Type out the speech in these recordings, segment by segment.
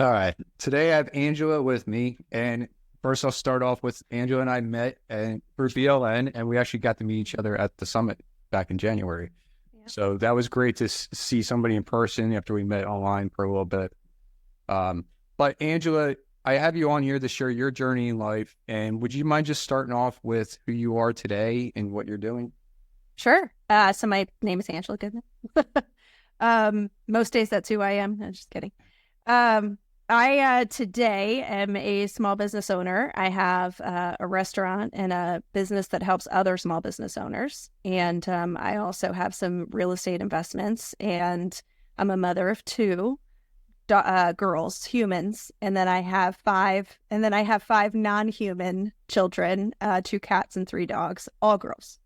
All right. Today I have Angela with me. And first, I'll start off with Angela and I met through BLN, and we actually got to meet each other at the summit back in January. Yeah. So that was great to see somebody in person after we met online for a little bit. But Angela, I have you on here to share your journey in life. And would you mind just starting off with who you are today and what you're doing? Sure. So my name is Angela Goodman. Most days that's who I am. I'm just kidding. I today am a small business owner. I have a restaurant and a business that helps other small business owners. And I also have some real estate investments. And I'm a mother of two girls, humans. And then I have five. And then I have five non-human children, two cats and three dogs, all girls.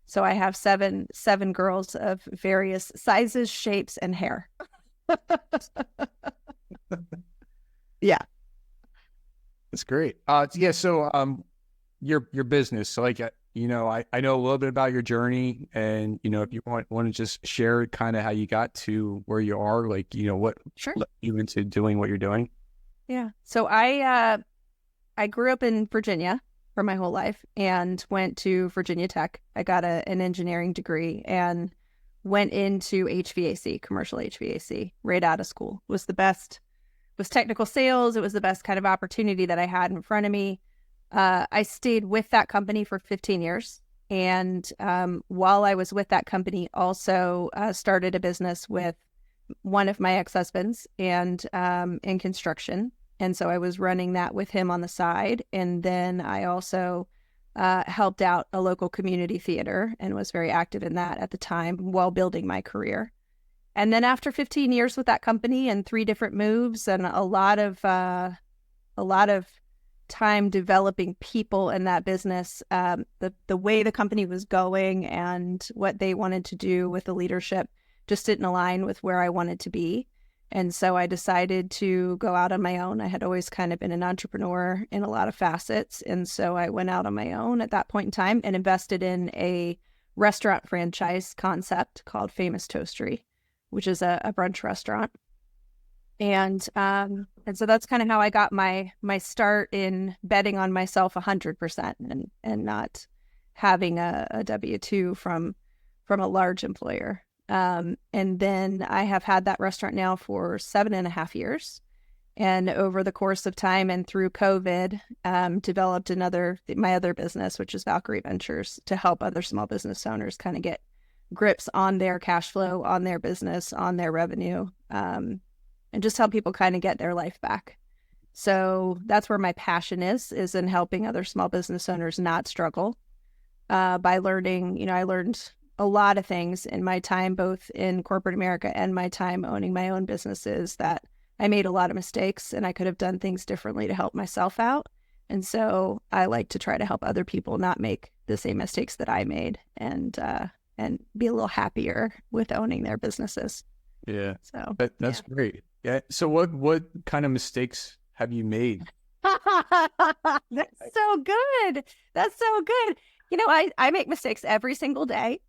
So I have seven girls of various sizes, shapes, and hair. Yeah. That's great. Yeah. So, your business. So, like, I know a little bit about your journey, and if you want to just share kind of how you got to where you are, like, what Sure. led you into doing what you're doing. Yeah. So I grew up in Virginia for my whole life and went to Virginia Tech. I got an engineering degree and went into HVAC, commercial HVAC, right out of school. It was the best. It was technical sales. It was the best kind of opportunity that I had in front of me. I stayed with that company for 15 years. And while I was with that company, also started a business with one of my ex-husbands and in construction. And so I was running that with him on the side. And then I also helped out a local community theater and was very active in that at the time while building my career. And then after 15 years with that company and three different moves and a lot of time developing people in that business, the way the company was going and what they wanted to do with the leadership just didn't align with where I wanted to be. And so I decided to go out on my own. I had always kind of been an entrepreneur in a lot of facets. And so I went out on my own at that point in time and invested in a restaurant franchise concept called Famous Toastery, which is a brunch restaurant. And so that's kind of how I got my start in betting on myself 100% and not having a W-2 from a large employer. And then I have had that restaurant now for 7.5 years. And over the course of time and through COVID, developed my other business, which is Valkyrie Ventures, to help other small business owners kind of get grips on their cash flow, on their business, on their revenue, and just help people kind of get their life back. So that's where my passion is in helping other small business owners not struggle by learning. I learned a lot of things in my time, both in corporate America and my time owning my own businesses, that I made a lot of mistakes and I could have done things differently to help myself out. And so I like to try to help other people not make the same mistakes that I made and be a little happier with owning their businesses. Yeah. So That's great. Yeah. So what kind of mistakes have you made? That's so good. That's so good. I make mistakes every single day.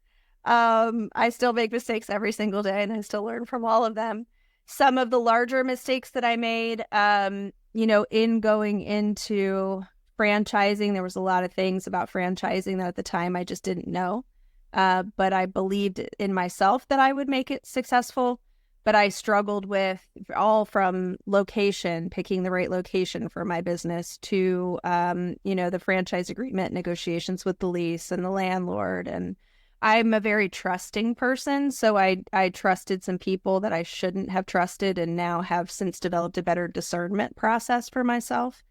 I still make mistakes every single day and I still learn from all of them. Some of the larger mistakes that I made, in going into franchising, there was a lot of things about franchising that at the time I just didn't know. But I believed in myself that I would make it successful. But I struggled with all from location, picking the right location for my business to, the franchise agreement negotiations with the lease and the landlord. And I'm a very trusting person. So I trusted some people that I shouldn't have trusted and now have since developed a better discernment process for myself.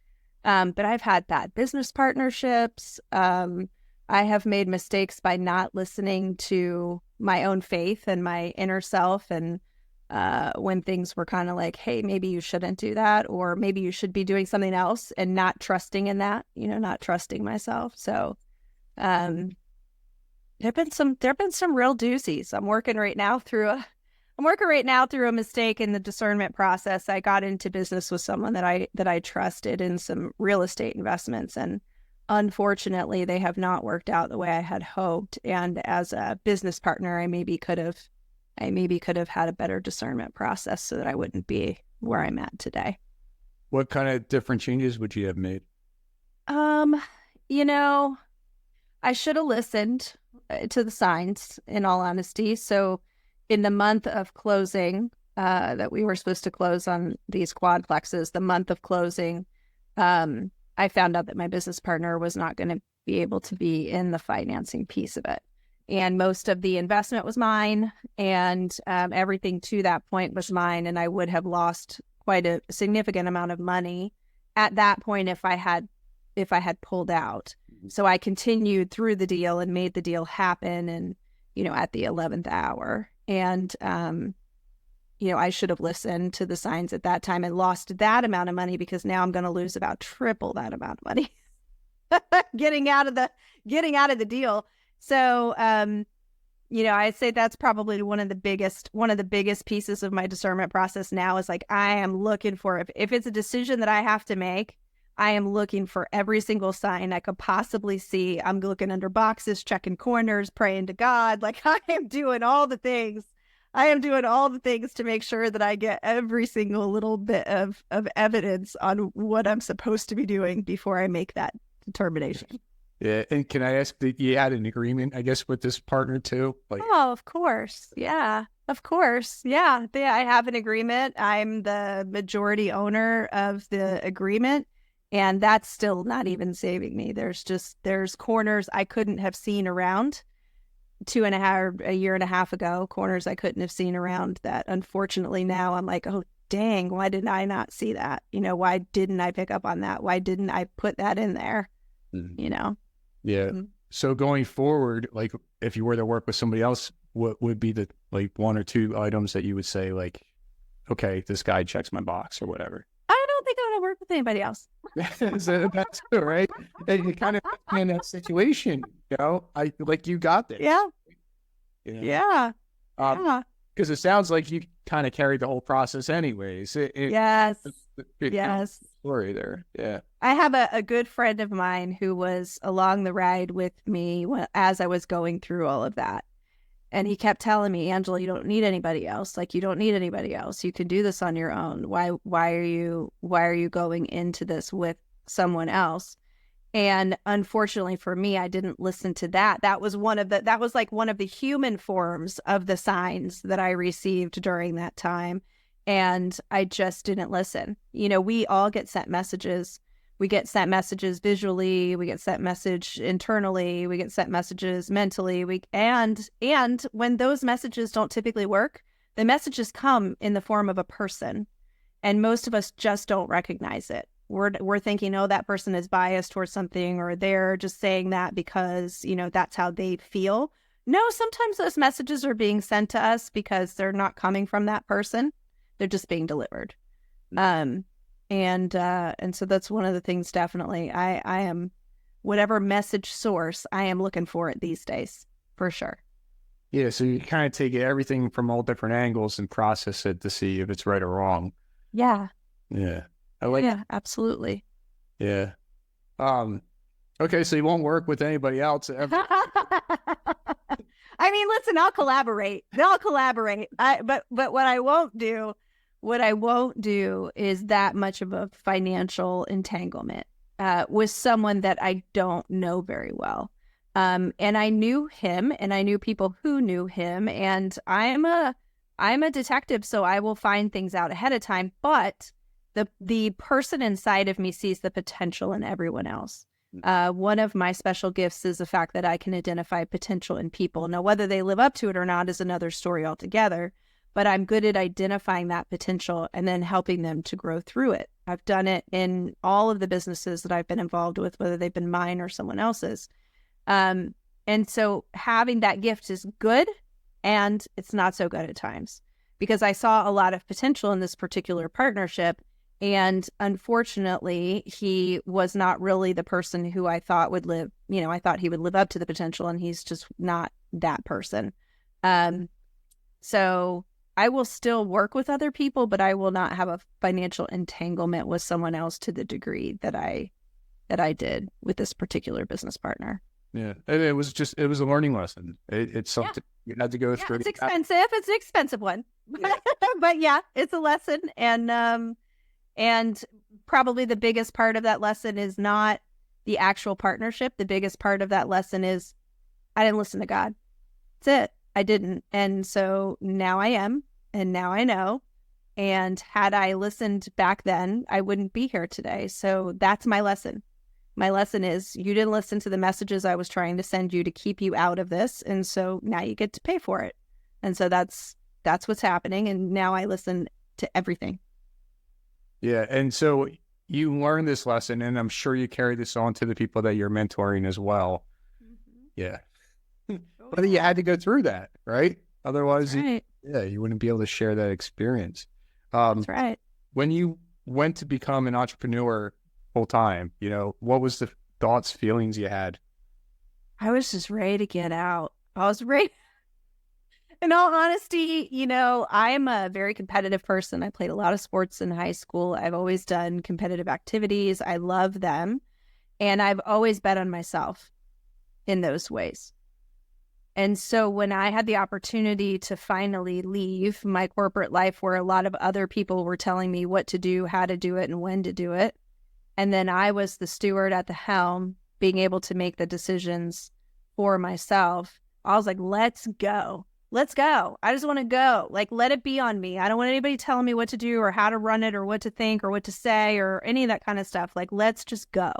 But I've had bad business partnerships. I have made mistakes by not listening to my own faith and my inner self. And when things were kind of like, hey, maybe you shouldn't do that, or maybe you should be doing something else, and not trusting in that, not trusting myself. So there've been some real doozies. I'm working right now through a mistake in the discernment process. I got into business with someone that I trusted in some real estate investments, and unfortunately, they have not worked out the way I had hoped. And as a business partner, I maybe could have had a better discernment process so that I wouldn't be where I'm at today. What kind of different changes would you have made? Um, you know, I should have listened to the signs, in all honesty. So, in the month of closing, that we were supposed to close on these quadplexes, the month of closing, I found out that my business partner was not going to be able to be in the financing piece of it. And most of the investment was mine, and everything to that point was mine. And I would have lost quite a significant amount of money at that point if I had pulled out. So I continued through the deal and made the deal happen, and at the 11th hour. And I should have listened to the signs at that time and lost that amount of money, because now I'm going to lose about triple that amount of money getting out of the deal. So, I'd say that's probably one of the biggest pieces of my discernment process now, is like, I am looking for, if it's a decision that I have to make, I am looking for every single sign I could possibly see. I'm looking under boxes, checking corners, praying to God. Like, I am doing all the things. To make sure that I get every single little bit of evidence on what I'm supposed to be doing before I make that determination. Yeah. And can I ask that you had an agreement, I guess, with this partner too? Like, oh, of course. Yeah, of course. Yeah. I have an agreement. I'm the majority owner of the agreement. And that's still not even saving me. There's corners I couldn't have seen around a year and a half ago, corners I couldn't have seen around, that unfortunately now I'm like, oh, dang, why didn't I not see that? Why didn't I pick up on that? Why didn't I put that in there? Yeah. Mm-hmm. So going forward, like, if you were to work with somebody else, what would be the one or two items that you would say, like, okay, this guy checks my box or whatever? I don't think I want to work with anybody else. So that's good, right? And you kind of in that situation, you got this. Yeah. Yeah. Because it sounds like you kind of carried the whole process anyways. Yes. Yes. Story there. Yeah. I have a good friend of mine who was along the ride with me as I was going through all of that. And he kept telling me, Angela, you don't need anybody else. Like, you don't need anybody else. You can do this on your own. Why are you going into this with someone else? And unfortunately for me, I didn't listen to that. That was one of the human forms of the signs that I received during that time. And I just didn't listen. We all get sent messages. We get sent messages visually. We get sent message internally. We get sent messages mentally. And when those messages don't typically work, the messages come in the form of a person, and most of us just don't recognize it. We're thinking, oh, that person is biased towards something, or they're just saying that because that's how they feel. No, sometimes those messages are being sent to us because they're not coming from that person. They're just being delivered. And so that's one of the things, definitely. I am, whatever message source, I am looking for it these days, for sure. Yeah, so you kind of take everything from all different angles and process it to see if it's right or wrong. Yeah. Yeah. Yeah, absolutely. Yeah. Okay, so you won't work with anybody else ever. I mean, listen, I'll collaborate. But what I won't do is that much of a financial entanglement with someone that I don't know very well. And I knew him, and I knew people who knew him, and I'm a detective, so I will find things out ahead of time. But the person inside of me sees the potential in everyone else. One of my special gifts is the fact that I can identify potential in people. Now, whether they live up to it or not is another story altogether. But I'm good at identifying that potential and then helping them to grow through it. I've done it in all of the businesses that I've been involved with, whether they've been mine or someone else's. And so having that gift is good, and it's not so good at times, because I saw a lot of potential in this particular partnership. And unfortunately, he was not really the person who I thought would live, I thought he would live up to the potential, and he's just not that person. So I will still work with other people, but I will not have a financial entanglement with someone else to the degree that I did with this particular business partner. Yeah. And it was a learning lesson. It's something you had to go through. It's expensive. It's an expensive one, but yeah, it's a lesson. And probably the biggest part of that lesson is not the actual partnership. The biggest part of that lesson is I didn't listen to God. That's it. I didn't. And so now I am, and now I know. And had I listened back then, I wouldn't be here today. So that's my lesson. My lesson is you didn't listen to the messages I was trying to send you to keep you out of this. And so now you get to pay for it. And so that's what's happening. And now I listen to everything. Yeah. And so you learned this lesson, and I'm sure you carry this on to the people that you're mentoring as well. Mm-hmm. Yeah. But you had to go through that, right? Otherwise, right. You wouldn't be able to share that experience. That's right. When you went to become an entrepreneur full time, what was the thoughts, feelings you had? I was just ready to get out. I was ready. In all honesty, I'm a very competitive person. I played a lot of sports in high school. I've always done competitive activities. I love them. And I've always bet on myself in those ways. And so when I had the opportunity to finally leave my corporate life where a lot of other people were telling me what to do, how to do it, and when to do it, and then I was the steward at the helm, being able to make the decisions for myself, I was like, let's go. Let's go. I just want to go. Like, let it be on me. I don't want anybody telling me what to do or how to run it or what to think or what to say or any of that kind of stuff. Like, let's just go.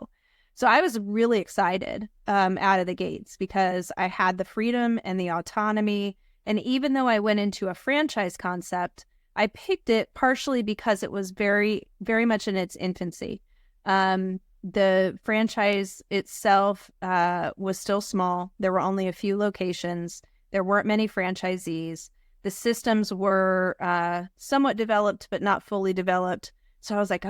So I was really excited out of the gates because I had the freedom and the autonomy. And even though I went into a franchise concept, I picked it partially because it was very, very much in its infancy. The franchise itself was still small. There were only a few locations. There weren't many franchisees. The systems were somewhat developed, but not fully developed. So I was like,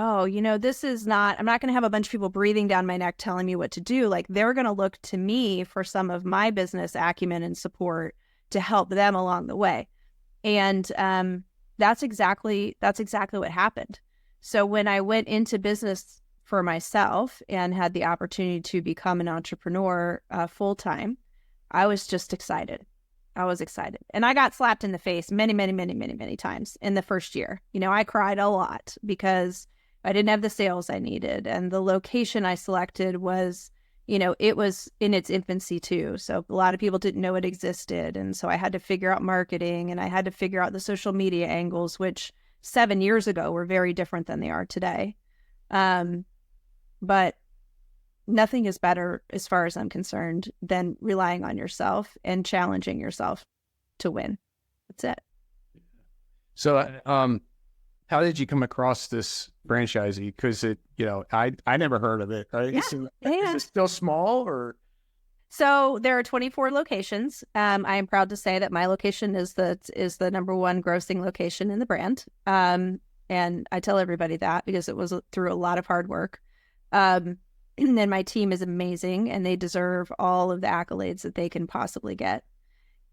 this is not, I'm not going to have a bunch of people breathing down my neck telling me what to do. Like, they're going to look to me for some of my business acumen and support to help them along the way. And that's exactly what happened. So when I went into business for myself and had the opportunity to become an entrepreneur full-time, I was just excited. I was excited. And I got slapped in the face many, many, many, many, many times in the first year. I cried a lot because I didn't have the sales I needed. And the location I selected was, it was in its infancy too. So a lot of people didn't know it existed. And so I had to figure out marketing and I had to figure out the social media angles, which 7 years ago were very different than they are today. But nothing is better, as far as I'm concerned, than relying on yourself and challenging yourself to win. That's it. So, how did you come across this franchisee? Because I never heard of it. Right? Yeah. So, is it still small or? So there are 24 locations. I am proud to say that my location is the number one grossing location in the brand. And I tell everybody that because it was through a lot of hard work. And my team is amazing and they deserve all of the accolades that they can possibly get.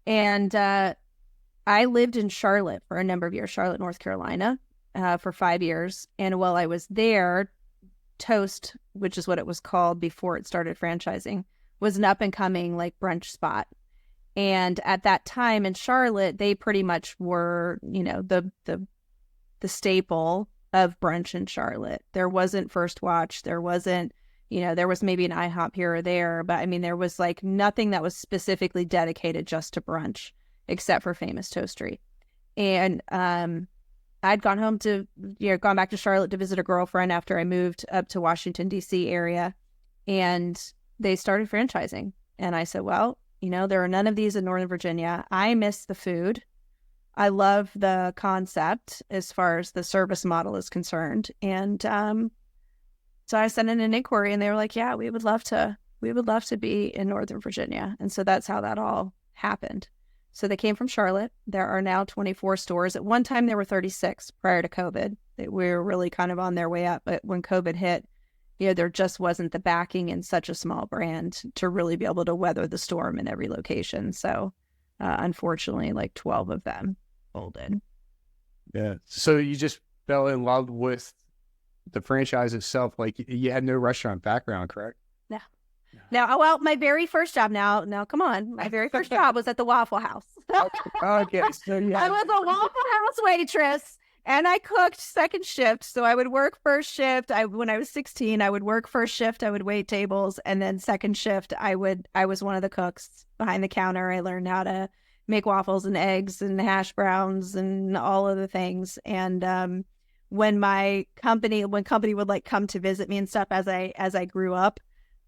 And I lived in Charlotte for a number of years, Charlotte, North Carolina, for 5 years. And while I was there, Toast, which is what it was called before it started franchising, was an up and coming brunch spot. And at that time in Charlotte, they pretty much were, the staple of brunch in Charlotte. There wasn't First Watch. There wasn't, there was maybe an IHOP here or there, but there was nothing that was specifically dedicated just to brunch except for Famous Toastery. And I'd gone back to Charlotte to visit a girlfriend after I moved up to Washington, D.C. area, and they started franchising. And I said, well, there are none of these in Northern Virginia. I miss the food. I love the concept as far as the service model is concerned. And so I sent in an inquiry and they were like, yeah, we would love to be in Northern Virginia. And so that's how that all happened. So they came from Charlotte. There are now 24 stores. At one time, there were 36 prior to COVID. We were really kind of on their way up. But when COVID hit, there just wasn't the backing in such a small brand to really be able to weather the storm in every location. So unfortunately, 12 of them folded. Yeah. So you just fell in love with the franchise itself. You had no restaurant background, correct? No. Now, well, my very first job, now, come on. My very first job was at the Waffle House. Okay. So, yeah. I was a Waffle House waitress. And I cooked second shift. So I would work first shift. When I was 16, I would work first shift. I would wait tables. And then second shift, I was one of the cooks behind the counter. I learned how to make waffles and eggs and hash browns and all of the things. And when company would like come to visit me and stuff as I grew up,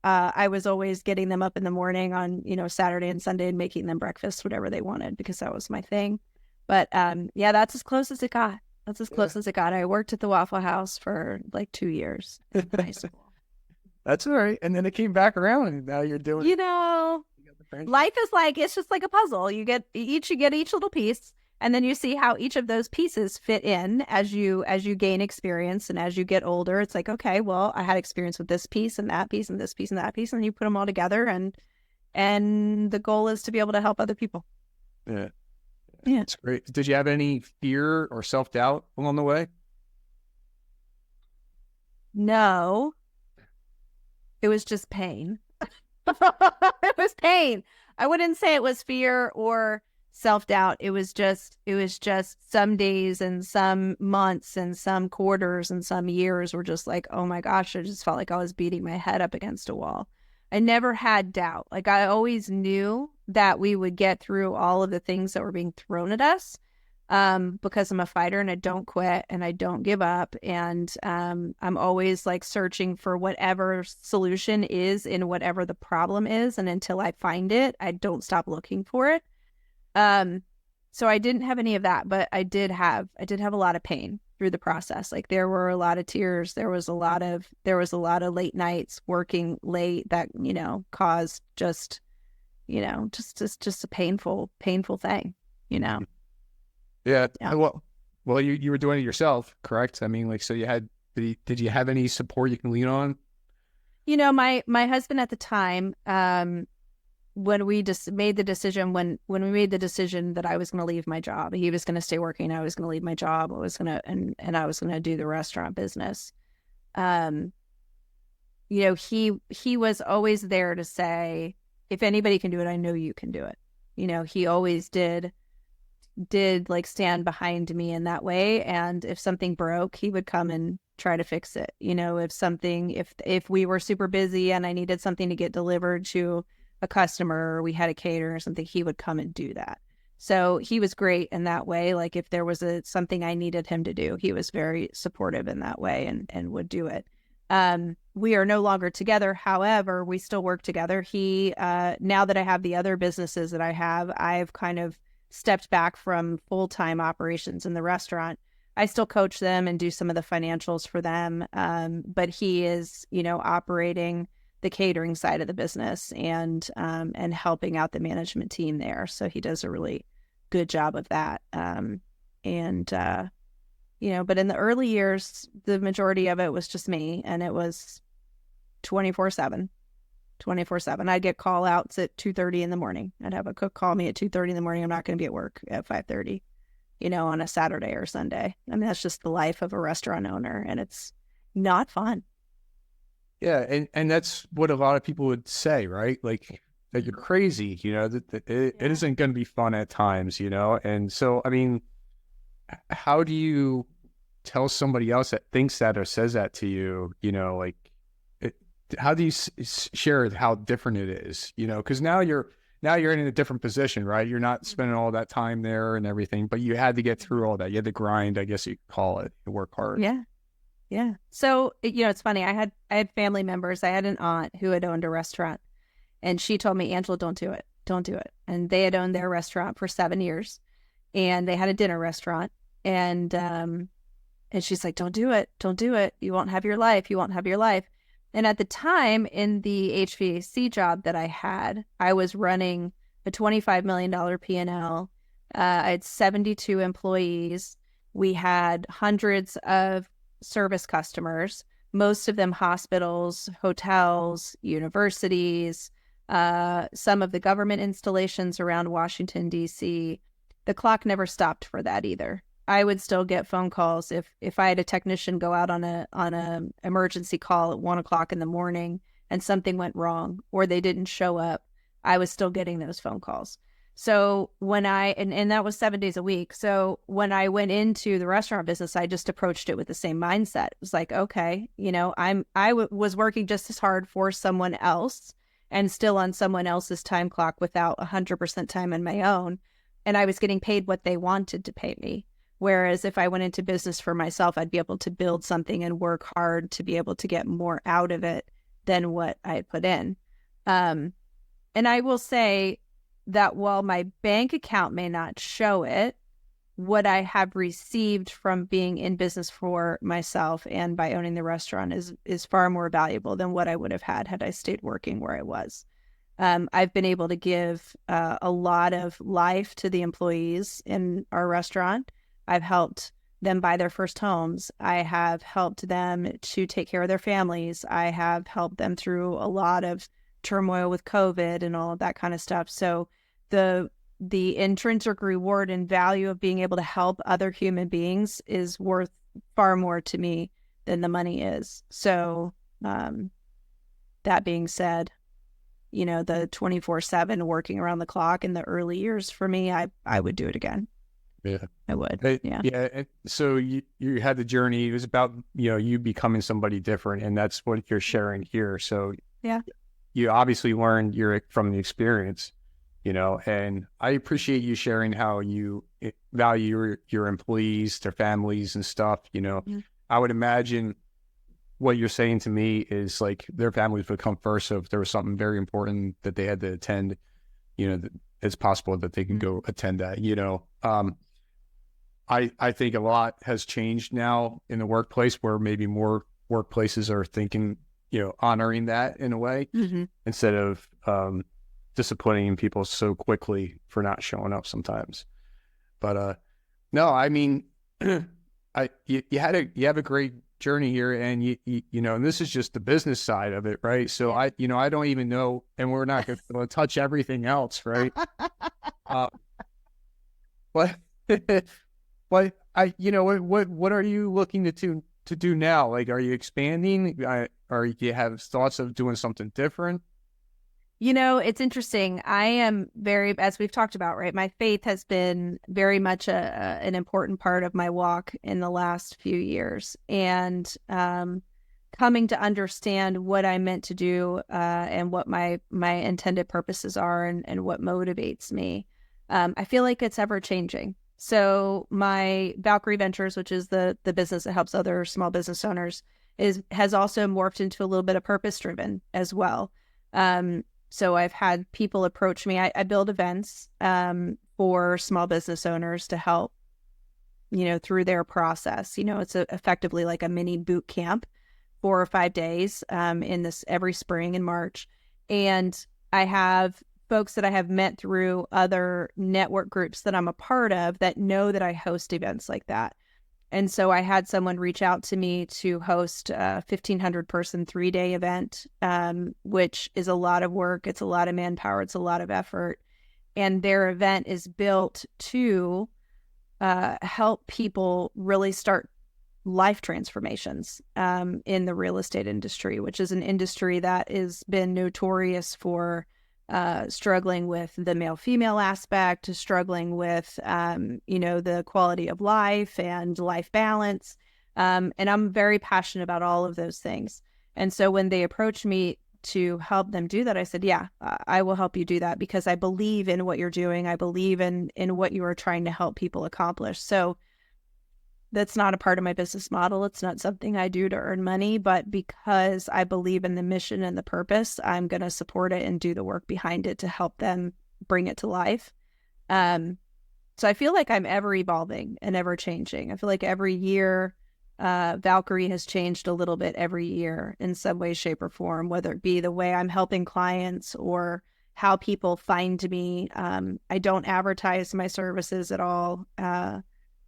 I was always getting them up in the morning on, Saturday and Sunday and making them breakfast, whatever they wanted, because that was my thing. But yeah, that's as close as it got. That's as close as it got. I worked at the Waffle House for like 2 years in high school. That's all right. And then it came back around, and now you're doing. Life is like, it's just like a puzzle. You get each little piece, and then you see how each of those pieces fit in as you gain experience and as you get older. It's like, okay, well, I had experience with this piece and that piece and this piece and that piece, and you put them all together, and the goal is to be able to help other people. Yeah. Yeah. That's great. Did you have any fear or self-doubt along the way? No. It was just pain. It was pain. I wouldn't say it was fear or self-doubt. It was just some days and some months and some quarters and some years were just like, oh my gosh, I just felt like I was beating my head up against a wall. I never had doubt. Like, I always knew that we would get through all of the things that were being thrown at us, because I'm a fighter and I don't quit and I don't give up. And I'm always like searching for whatever solution is in whatever the problem is. And until I find it, I don't stop looking for it. So I didn't have any of that, but I did have a lot of pain through the process. Like, there were a lot of tears. There was a lot of late nights working late that, caused just a painful thing, Yeah. Yeah. Well, you were doing it yourself, correct? I mean, like, so did you have any support you can lean on? My husband at the time, when we just made the decision, when we made the decision that I was going to leave my job, he was going to stay working. I was going to leave my job. I was going to, and I was going to do the restaurant business. He was always there to say, if anybody can do it, I know you can do it. He always did like stand behind me in that way. And if something broke, he would come and try to fix it. If we were super busy and I needed something to get delivered to a customer, or we had a caterer or something, he would come and do that. So he was great in that way. Like, if there was something I needed him to do, he was very supportive in that way and would do it. We are no longer together. However, we still work together. He, now that I have the other businesses that I have, I've kind of stepped back from full-time operations in the restaurant. I still coach them and do some of the financials for them. But he is, operating the catering side of the business and helping out the management team there. So he does a really good job of that. But in the early years, the majority of it was just me, and it was 24/7. I'd get call outs at 2:30 in the morning. I'd have a cook call me at 2:30 in the morning. I'm not going to be at work at 5:30, on a Saturday or Sunday. I mean, that's just the life of a restaurant owner, and it's not fun. Yeah. And that's what a lot of people would say, right? Like, that you're crazy, that it isn't going to be fun at times, And so, I mean, how do you tell somebody else that thinks that or says that to you, how do you share how different it is, because now you're in a different position, right? You're not spending all that time there and everything, but you had to get through all that. You had to grind, I guess you could call it, work hard. Yeah. Yeah. So, it's funny. I had family members. I had an aunt who had owned a restaurant, and she told me, Angela, don't do it. Don't do it. And they had owned their restaurant for 7 years, and they had a dinner restaurant. And she's like, don't do it. Don't do it. You won't have your life. You won't have your life. And at the time, in the HVAC job that I had, I was running a $25 million P&L. I had 72 employees. We had hundreds of service customers, most of them hospitals, hotels, universities, some of the government installations around Washington, D.C. The clock never stopped for that either. I would still get phone calls if I had a technician go out on a emergency call at 1:00 in the morning and something went wrong or they didn't show up. I was still getting those phone calls. So when and that was 7 days a week. So when I went into the restaurant business, I just approached it with the same mindset. It was like, okay, was working just as hard for someone else and still on someone else's time clock without 100% time on my own. And I was getting paid what they wanted to pay me. Whereas if I went into business for myself, I'd be able to build something and work hard to be able to get more out of it than what I had put in. And I will say that while my bank account may not show it, what I have received from being in business for myself and by owning the restaurant is far more valuable than what I would have had I stayed working where I was. I've been able to give a lot of life to the employees in our restaurant. I've helped them buy their first homes. I have helped them to take care of their families. I have helped them through a lot of turmoil with COVID and all of that kind of stuff. So the intrinsic reward and value of being able to help other human beings is worth far more to me than the money is. So that being said, the 24/7 working around the clock in the early years for me, I would do it again. Yeah, I would. Yeah. Yeah. So you had the journey. It was about, you becoming somebody different, and that's what you're sharing here. So yeah, you obviously learned from the experience, and I appreciate you sharing how you value your employees, their families and stuff. Mm-hmm. I would imagine what you're saying to me is like their families would come first. So if there was something very important that they had to attend, it's possible that they can go attend that, I think a lot has changed now in the workplace where maybe more workplaces are thinking, honoring that in a way, instead of disciplining people so quickly for not showing up sometimes. But no, I mean, you have a great journey here, and and this is just the business side of it, right? So I don't even know, and we're not going to touch everything else, right? But what are you looking to do now? Like, are you expanding? Or do you have thoughts of doing something different? It's interesting. I am as we've talked about, right? My faith has been very much an important part of my walk in the last few years. And coming to understand what I meant to do and what my intended purposes are and what motivates me. I feel like it's ever changing. So my Valkyrie Ventures, which is the business that helps other small business owners, has also morphed into a little bit of purpose driven as well. So I've had people approach me. I build events for small business owners to help, through their process. It's effectively like a mini boot camp, 4 or 5 days in this every spring in March. And I have folks that I have met through other network groups that I'm a part of that know that I host events like that. And so I had someone reach out to me to host a 1,500 person 3-day event, which is a lot of work. It's a lot of manpower. It's a lot of effort. And their event is built to help people really start life transformations in the real estate industry, which is an industry that has been notorious for struggling with the male-female aspect, struggling with, the quality of life and life balance. And I'm very passionate about all of those things. And so when they approached me to help them do that, I said, yeah, I will help you do that because I believe in what you're doing. I believe in what you are trying to help people accomplish. So that's not a part of my business model. It's not something I do to earn money, but because I believe in the mission and the purpose, I'm going to support it and do the work behind it to help them bring it to life. So I feel like I'm ever evolving and ever changing. I feel like every year, Valkyrie has changed a little bit every year in some way, shape, or form, whether it be the way I'm helping clients or how people find me. I don't advertise my services at all.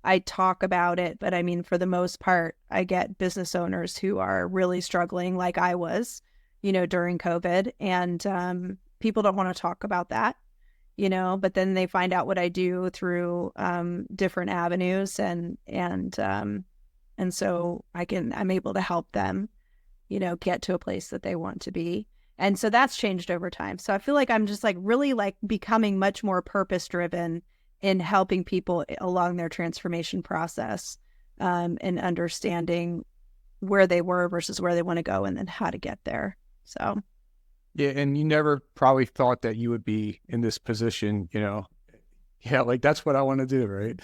I talk about it, but I mean, for the most part, I get business owners who are really struggling like I was, during COVID. And people don't want to talk about that, but then they find out what I do through different avenues. And so I'm able to help them, get to a place that they want to be. And so that's changed over time. So I feel like I'm just like really like becoming much more purpose driven in helping people along their transformation process, and understanding where they were versus where they want to go and then how to get there. So Yeah, and you never probably thought that you would be in this position, Yeah, like that's what I want to do, right?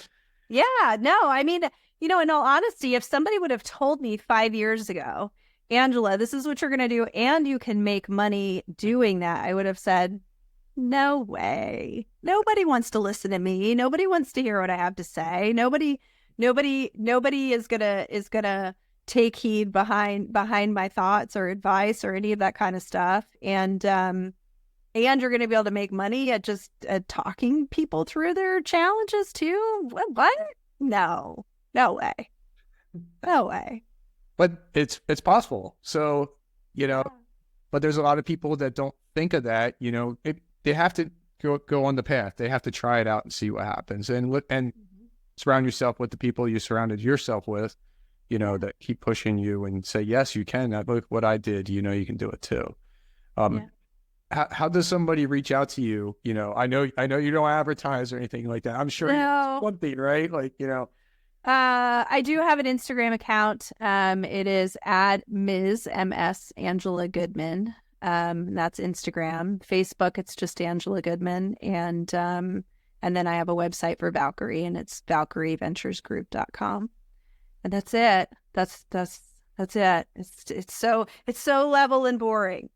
yeah, no, I mean, in all honesty, if somebody would have told me 5 years ago, Angela, this is what you're going to do, and you can make money doing that, I would have said, no way. Nobody wants to listen to me. Nobody wants to hear what I have to say. Nobody is gonna take heed behind my thoughts or advice or any of that kind of stuff. And you're going to be able to make money at just talking people through their challenges too. What? No way. No way. But it's possible. So, Yeah. but there's a lot of people that don't think of that. They have to go on the path. They have to try it out and see what happens, and surround yourself with the people you surrounded yourself with, that keep pushing you and say, yes, you can. Look what I did. You can do it too. How does somebody reach out to you? I know you don't advertise or anything like that. I'm sure No. it's one thing, right? Like, I do have an Instagram account. It is at Ms. MS Angela Goodman. That's Instagram. Facebook, it's just Angela Goodman. And then I have a website for Valkyrie, and it's ValkyrieVenturesGroup.com. And that's it. That's it. It's so level and boring.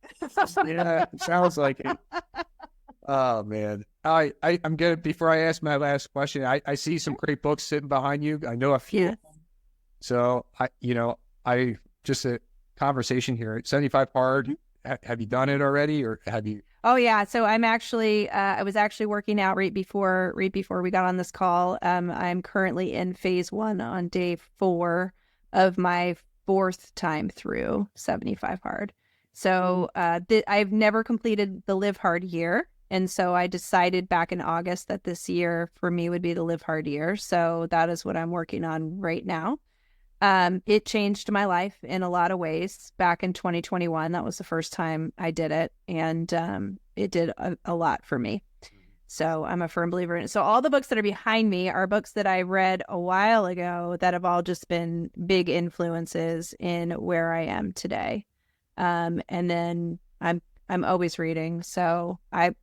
Yeah, it sounds like it. Oh man. I'm gonna, before I ask my last question, I see some great books sitting behind you. I know a few. Yes. So I just a conversation here. 75 Hard. Have you done it already, or have you? Oh yeah. So I'm actually, I was actually working out right before we got on this call. I'm currently in phase 1 on day 4 of my 4th time through 75 Hard. So I've never completed the Live Hard year. And so I decided back in August that this year for me would be the Live Hard year. So that is what I'm working on right now. It changed my life in a lot of ways. Back in 2021, that was the first time I did it. And it did a lot for me. So I'm a firm believer in it. So all the books that are behind me are books that I read a while ago that have all just been big influences in where I am today. And then I'm always reading. So I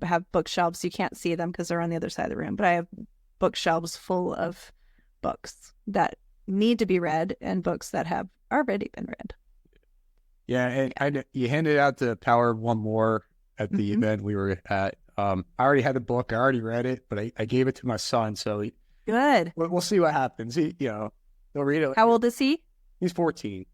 have bookshelves. You can't see them because they're on the other side of the room, but I have bookshelves full of books that need to be read and books that have already been read. Yeah, and you handed out the Power of One More at the event we were at. I already had the book. I already read it, but I gave it to my son. So Good. we'll see what happens. He'll read it. How old is he? He's 14.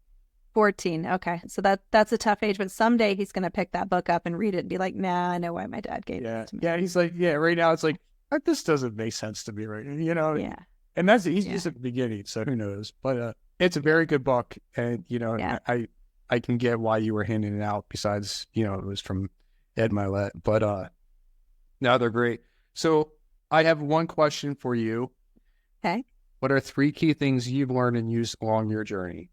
14. Okay. So that's a tough age, but someday he's going to pick that book up and read it and be like, nah, I know why my dad gave it to me. Yeah, he's like, right now it's like, this doesn't make sense to me, right? Yeah. And he's just at the beginning, so who knows? But it's a very good book, and I can get why you were handing it out. Besides, it was from Ed Milet, but no, they're great. So I have one question for you. Okay. What are 3 key things you've learned and used along your journey?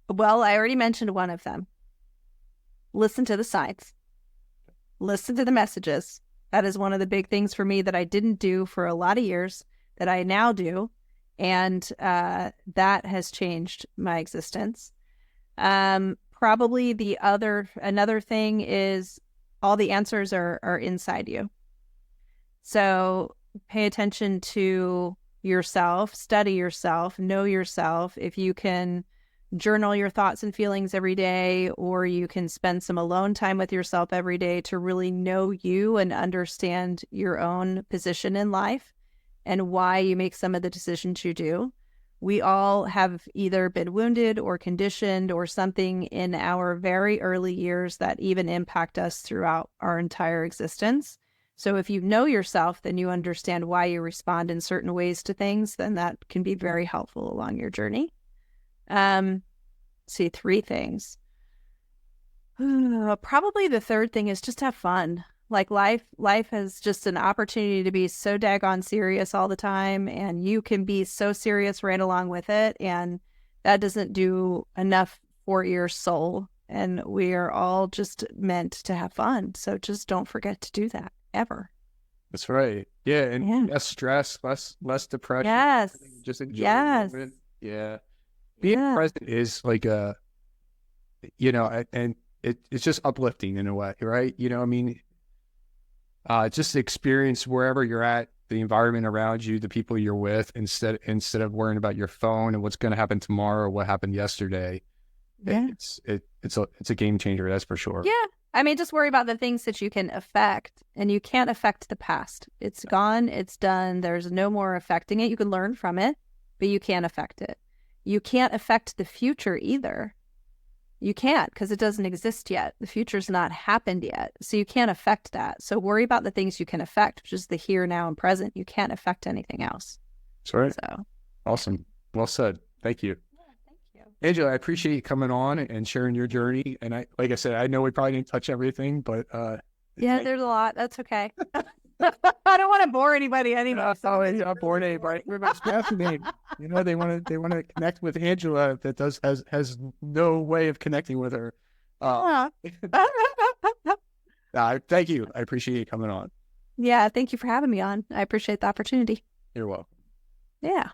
Well, I already mentioned one of them. Listen to the signs. Listen to the messages. That is one of the big things for me that I didn't do for a lot of years that I now do. And that has changed my existence. Probably another thing is all the answers are inside you. So pay attention to yourself, study yourself, know yourself. If you can journal your thoughts and feelings every day, or you can spend some alone time with yourself every day to really know you and understand your own position in life and why you make some of the decisions you do. We all have either been wounded or conditioned or something in our very early years that even impact us throughout our entire existence. So if you know yourself, then you understand why you respond in certain ways to things, then that can be very helpful along your journey. See, 3 things. Probably the third thing is just have fun. Like life has just an opportunity to be so daggone serious all the time, and you can be so serious right along with it, and that doesn't do enough for your soul and we are all just meant to have fun. So just don't forget to do that ever. That's right. Yeah, and Yeah. less stress, less depression. Yes. Just enjoy the Yes. moment. Yeah. Being Yeah. present is like and it's just uplifting in a way, right? I mean, just experience wherever you're at, the environment around you, the people you're with, instead of worrying about your phone and what's going to happen tomorrow or what happened yesterday. Yeah. It's a game changer, that's for sure. Yeah. I mean, just worry about the things that you can affect, and you can't affect the past. It's gone. It's done. There's no more affecting it. You can learn from it, but you can't affect it. You can't affect the future either. You can't, because it doesn't exist yet. The future's not happened yet. So you can't affect that. So worry about the things you can affect, which is the here, now, and present. You can't affect anything else. That's right. So Awesome. Well said. Thank you. thank you. Angela, I appreciate you coming on and sharing your journey. And like I said, I know we probably didn't touch everything, but Yeah, there's a lot. That's okay. I don't want to bore anybody anyway. Oh, I'm not bored anybody. We're about fascinating. They want to connect with Angela that has no way of connecting with her. Thank you. I appreciate you coming on. Yeah, thank you for having me on. I appreciate the opportunity. You're welcome. Yeah.